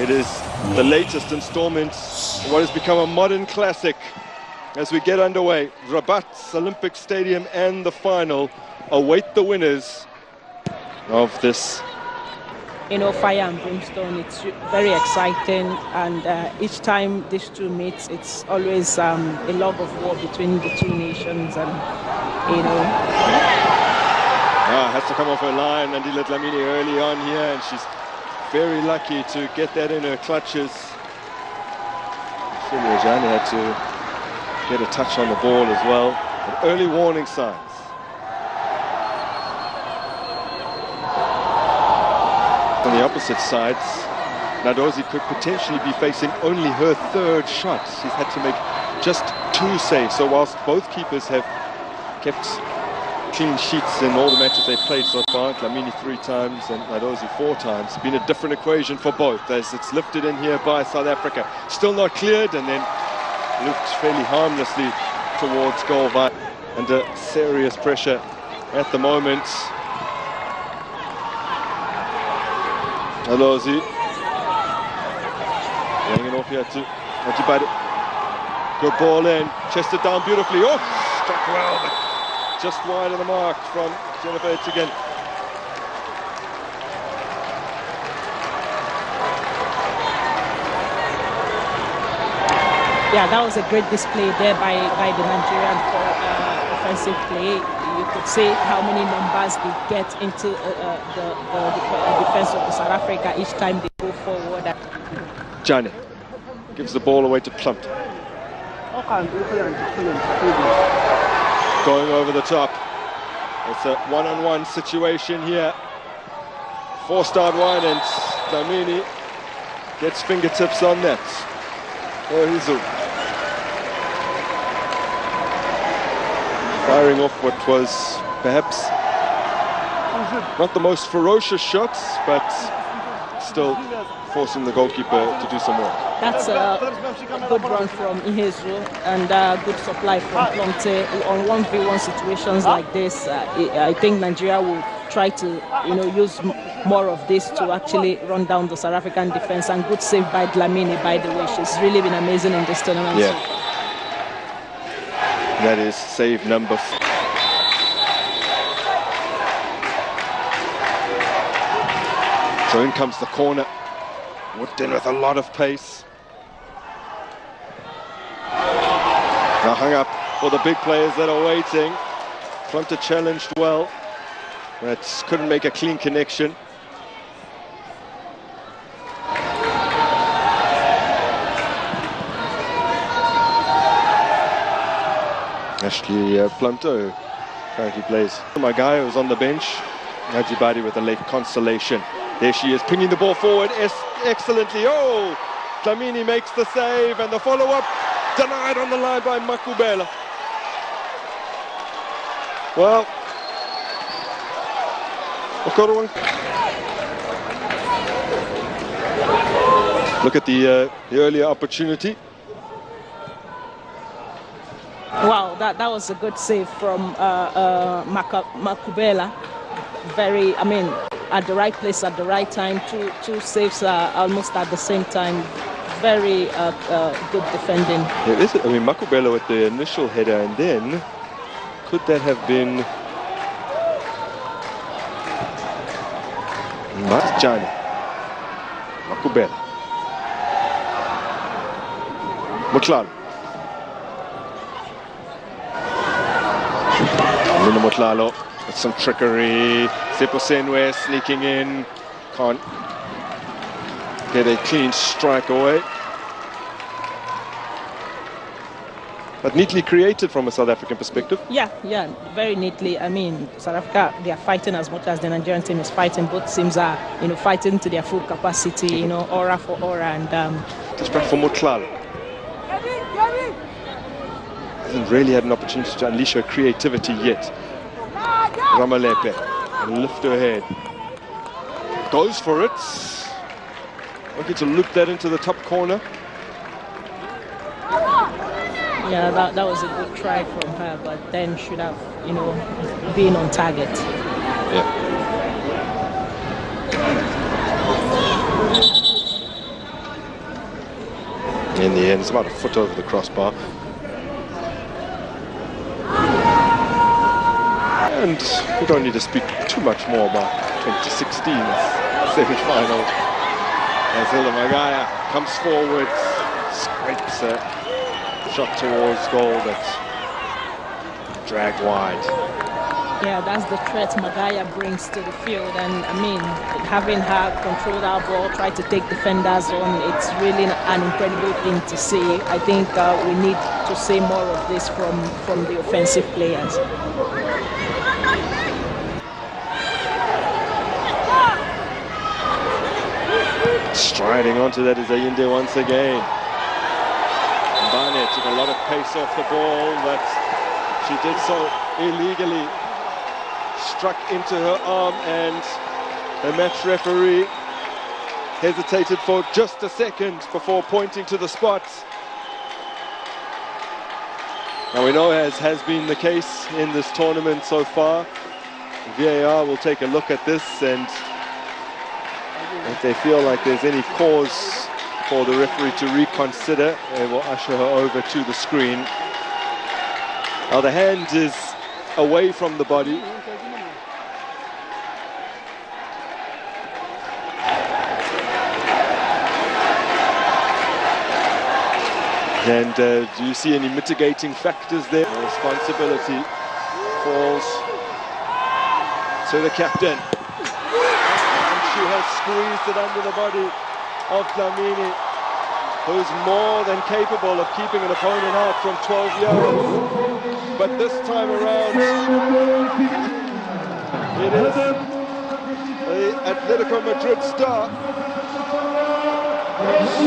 It is the latest installment, what has become a modern classic. As we get underway, Rabat's Olympic Stadium and the final await the winners of this. You know, fire and brimstone, it's very exciting, and each time these two meet, it's always a log of war between the two nations, and you know. Has to come off her line, Andile Dlamini early on here, and she's very lucky to get that in her clutches. Johnny had to get a touch on the ball as well. But early warning signs. On the opposite sides, Nadozi could potentially be facing only her third shot. She's had to make just 2 saves. So whilst both keepers have kept clean sheets in all the matches they've played so far, Dlamini 3 times and Nadozi 4 times, been a different equation for both as it's lifted in here by South Africa. Still not cleared, and then looped fairly harmlessly towards goal by under serious pressure at the moment. Nadozi laying it off here to Ajibade. Good ball in, chested down beautifully. Oh, struck well, but just wide of the mark from Jennifer again. Yeah, that was a great display there by the Nigerian for offensive play. You could see how many numbers they get into the defense of the South Africa each time they go forward. Jane gives the ball away to Plumpton. Going over the top. It's a one-on-one situation here. Forced out wide, and Dlamini gets fingertips on that. Hizu firing off what was perhaps not the most ferocious shots, but still forcing the goalkeeper to do some work. That's a good run from Ihezu and good supply from Plumte. On 1v1 situations like this, I think Nigeria will try to, you know, use more of this to actually run down the South African defense. And good save by Dlamini, by the way. She's really been amazing in this tournament. Yeah. That is save number 4. So in comes the corner. Whipped in with a lot of pace. Now hung up for the big players that are waiting. Plumter challenged well, but couldn't make a clean connection. Ashley Plumter currently plays. My guy who's on the bench, Ajibade with a late consolation. There she is, pinging the ball forward excellently. Oh, Dlamini makes the save, and the follow-up denied on the line by Makubela. Well, look at the earlier opportunity. Wow, that was a good save from Makubela. Very, I mean, at the right place at the right time. Two saves almost at the same time. Very good defending. Yeah, this is, I mean, Makubela with the initial header, and then could that have been Marjani? Makubela. Motlalo. Lina Motlalo with some trickery. Sepo Senwe sneaking in. Can't get a clean strike away. But neatly created from a South African perspective. Yeah, very neatly. I mean, South Africa, they are fighting as much as the Nigerian team is fighting. Both teams are, you know, fighting to their full capacity, you know, aura for aura. And just back for Motlalo. Hasn't really had an opportunity to unleash her creativity yet. Ramalepe, lift her head. Goes for it. Looking to loop that into the top corner. Yeah, that was a good try from her, but then should have, you know, been on target. Yeah. In the end, it's about a foot over the crossbar. And we don't need to speak too much more about 2016's semi-final. As Hilda Magaya comes forward, scrapes a shot towards goal that's dragged wide. Yeah, that's the threat Magaya brings to the field, and I mean, having her control that ball, try to take defenders on, it's really an incredible thing to see. I think we need to see more of this from the offensive players. Striding onto that is Ayinde once again. Mbane took a lot of pace off the ball, but she did so illegally. Struck into her arm, and the match referee hesitated for just a second before pointing to the spot. Now we know, as has been the case in this tournament so far, VAR will take a look at this, and if they feel like there's any cause for the referee to reconsider, they will usher her over to the screen. Now the hand is away from the body. And do you see any mitigating factors there? The responsibility falls to the captain. And she has squeezed it under the body of Dlamini, who's more than capable of keeping an opponent out from 12 yards. But this time around, it is the Atletico Madrid star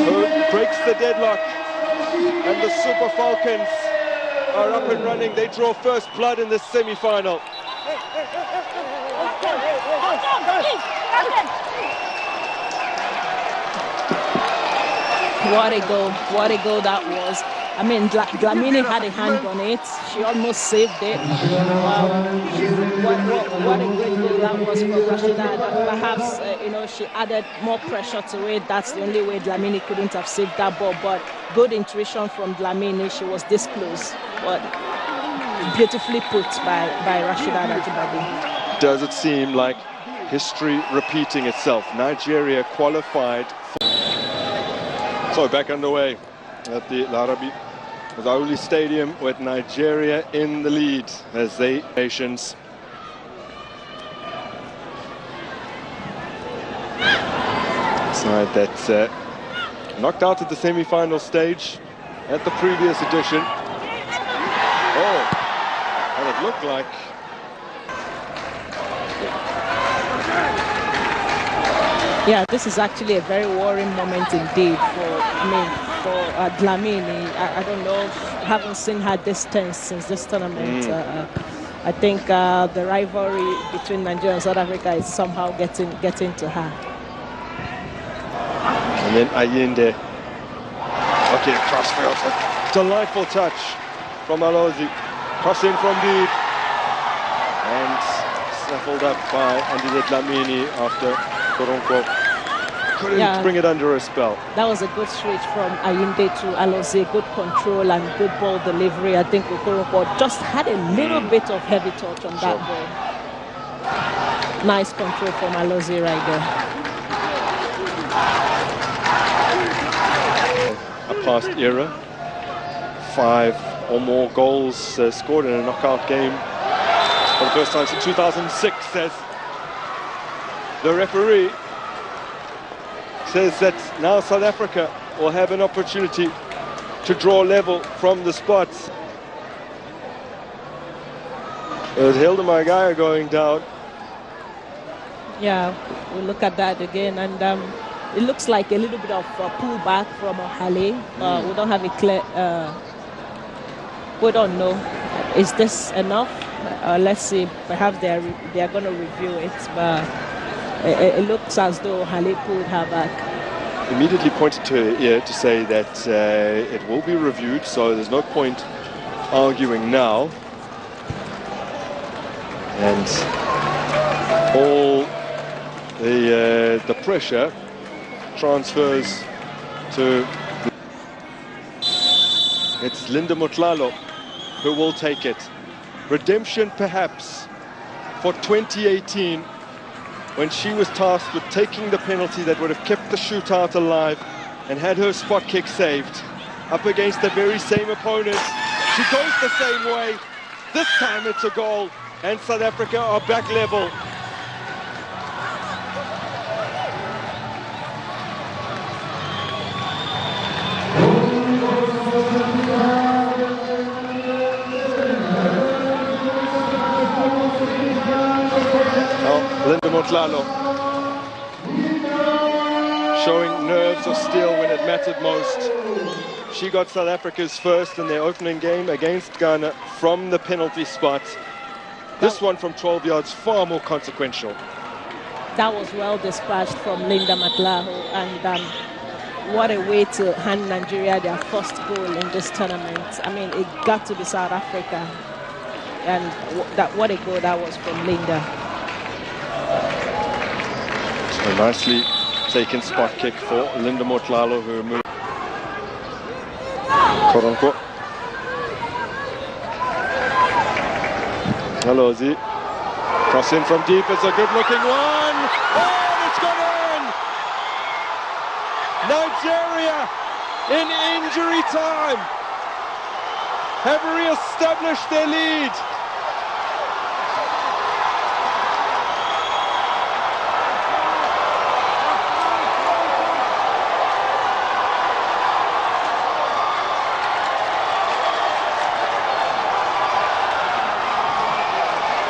who breaks the deadlock. And the Super Falcons are up and running. They draw first blood in this semi-final. What a goal that was. I mean, Dlamini had a hand on it. She almost saved it. What a great goal that was from Rashida. Perhaps, you know, she added more pressure to it. That's the only way Dlamini couldn't have saved that ball. But good intuition from Dlamini. She was this close. But beautifully put by Rashida Ajibade. Does it seem like history repeating itself? Nigeria qualified for... So back underway at the Larabi Zaouli Stadium with Nigeria in the lead as they nations. Side that's knocked out at the semi-final stage at the previous edition. Oh, and it looked like... Yeah, this is actually a very worrying moment indeed for Dlamini. I don't know, I haven't seen her this tense since this tournament. I think the rivalry between Nigeria and South Africa is somehow getting to her. And then Ayinde. Okay, crossfield. Delightful touch from Alozi. Cross in from deep. And snaffled up by Andile Dlamini after Koronko couldn't bring it under a spell. That was a good switch from Ayinde to Alozi. Good control and good ball delivery. I think Koronko just had a little bit of heavy touch on that ball. Nice control from Alozi right there. A past era. 5 or more goals scored in a knockout game for the first time since 2006, says the referee. Says that now South Africa will have an opportunity to draw level from the spots. There's Hilda Magaya going down. Yeah, we'll look at that again, and it looks like a little bit of a pullback from Ohale. We don't have a clear... we don't know. Is this enough? Let's see. Perhaps they are going to review it, but it looks as though Ohale pulled her back. Immediately pointed to her ear to say that it will be reviewed, so there's no point arguing now. And all the pressure transfers to... It's Linda Motlalo who will take it. Redemption perhaps for 2018, when she was tasked with taking the penalty that would have kept the shootout alive and had her spot kick saved. Up against the very same opponent. She goes the same way. This time it's a goal, and South Africa are back level. Linda Motlalo showing nerves of steel when it mattered most. She got South Africa's first in their opening game against Ghana from the penalty spot. This one from 12 yards, far more consequential. That was well dispatched from Linda Motlalo, and what a way to hand Nigeria their first goal in this tournament. I mean, it got to be South Africa, and what a goal that was from Linda. A nicely taken spot kick for Linda Motlalo, who removed Koronko. Alozi. Cross in from deep, it's a good looking one. Oh, it's gone in! Nigeria in injury time have re-established their lead.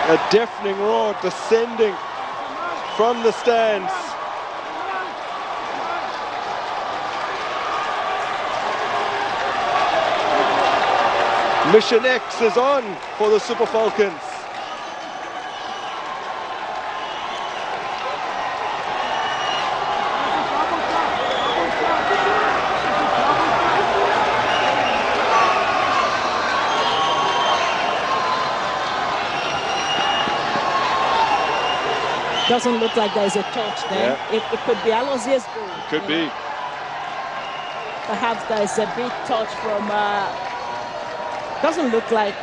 A deafening roar descending from the stands. Mission X is on for the Super Falcons. Doesn't look like there's a touch there. Yeah. It could be Alozier's goal. It could be. Perhaps there's a big touch from. Doesn't look like.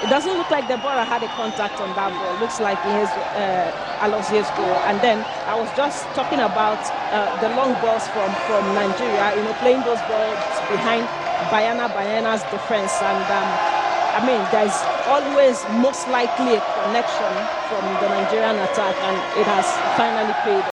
It doesn't look like Deborah had a contact on that ball. Looks like he has Alozier's goal. And then I was just talking about the long balls from Nigeria. You know, playing those balls behind Bayana's defense, and. I mean, there's always most likely a connection from the Nigerian attack, and it has finally paid.